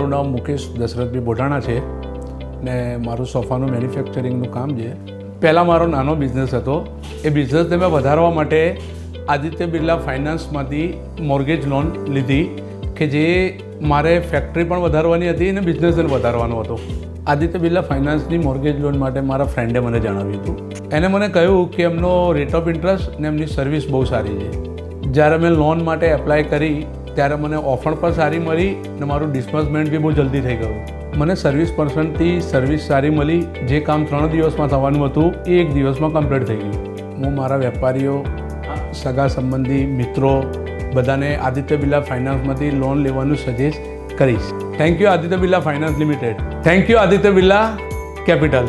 મારું નામ મુકેશ દશરથભાઈ બોઢાણા છે ને મારું સોફાનું મેન્યુફેક્ચરિંગનું કામ છે. પહેલાં મારો નાનો બિઝનેસ હતો. એ બિઝનેસને મેં વધારવા માટે આદિત્ય બિરલા ફાઇનાન્સમાંથી મોર્ગેજ લોન લીધી કે જે મારે ફેક્ટરી પણ વધારવાની હતી અને બિઝનેસને વધારવાનો હતો. આદિત્ય બિરલા ફાઇનાન્સની મોર્ગેજ લોન માટે મારા ફ્રેન્ડે મને જણાવ્યું હતું. એને મને કહ્યું કે એમનો રેટ ઓફ ઇન્ટરેસ્ટ ને એમની સર્વિસ બહુ સારી છે. જ્યારે મેં લોન માટે એપ્લાય કરી ત્યારે મને ઓફર પણ સારી મળી અને મારું ડિસ્બર્સમેન્ટ બી બહુ જલ્દી થઈ ગયું. મને સર્વિસ પર્સનથી સર્વિસ સારી મળી. જે કામ 3 દિવસમાં થવાનું હતું એ 1 દિવસમાં કમ્પ્લીટ થઈ ગયું. હું મારા વેપારીઓ, સગા સંબંધી, મિત્રો બધાને આદિત્ય બિરલા ફાઇનાન્સમાંથી લોન લેવાનું સજેસ્ટ કરીશ. Thank you Aditya Birla finance limited. Thank you Aditya Birla capital.